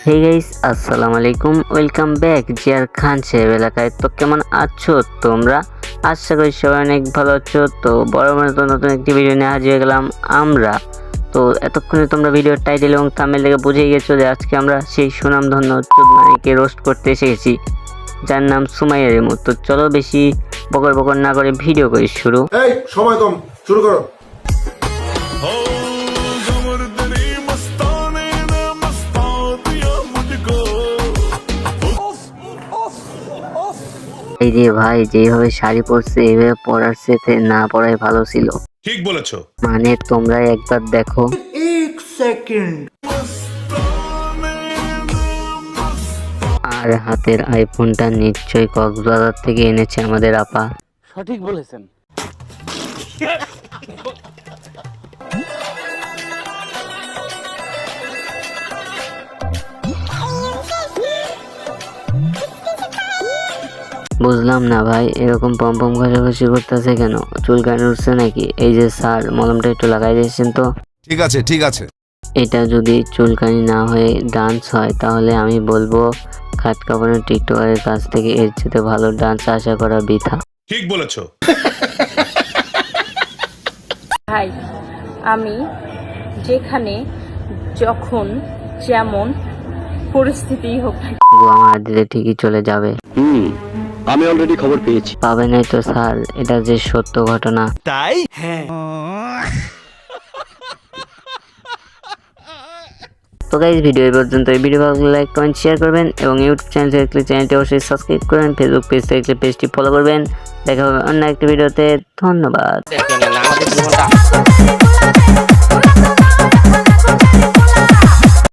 Hey guys, আসসালামু আলাইকুম, welcome back জিয়ার খান সাহেব এলাকায়। তো কেমন আছো তোমরা? আশা করি সবাই অনেক ভালো আছো। তো বড় মতো নতুন একটি ভিডিও নিয়ে হাজির হয়ে গেলাম আমরা। তো এতক্ষণে তোমরা ভিডিওর টাইটেল এবং থাম্বনেল দেখে বুঝেই গেছো যে আজকে আমরা সেই সুনামধন্য চোদনানিকে রোস্ট করতে এসে গেছি, যার নাম সুমাইয়া রিমু। তো চলো বেশি বকর বকর না করে ভিডিও করি শুরু। এই সময় কম, শুরু করো। এই যে ভাই যেভাবে শাড়ি পরছে, এইভাবে পরার চেয়ে না পরাই ভালো ছিল। ঠিক বলেছো। মানে তোমরা একবার দেখো। এক সেকেন্ড। আর হাতের আইফোনটা নিশ্চয়ই কক্সবাজার থেকে এনেছে আমাদের আপা। সঠিক বলেছেন। বুঝলাম না ভাই, এরকম পম্পম ঘষাঘষি করতেছে কেন? চুলকানি উঠছে নাকি? এই যে স্যার, মলমটা একটু লাগাই দিয়েছেন তো। ঠিক আছে ঠিক আছে। এটা যদি চুলকানি না হয়ে ডান্স হয় তাহলে আমি বলবো খাটকাপানো টিকটকারের কাছ থেকে এর চেয়ে ভালো ডান্স আশা করা বৃথা। ঠিক বলেছো। ভাই, আমি যেখানে যখন যেমন পরিস্থিতি হোক না গো আমার হাত দিলে ঠিকই চলে যাবে। আমি অলরেডি খবর পেয়েছি। পাবে নাই তো স্যার, এটা যে সত্য ঘটনা। তাই তো গাইস, ভিডিও এই পর্যন্ত। এই ভিডিও ভালো লাগলে লাইক কমেন্ট শেয়ার করবেন এবং ইউটিউব চ্যানেল থেকে চ্যানেলটি অবশ্যই সাবস্ক্রাইব করবেন, ফেসবুক পেজ থেকে পেজটি ফলো করবেন। দেখা হবে অন্য একটি ভিডিওতে। ধন্যবাদ।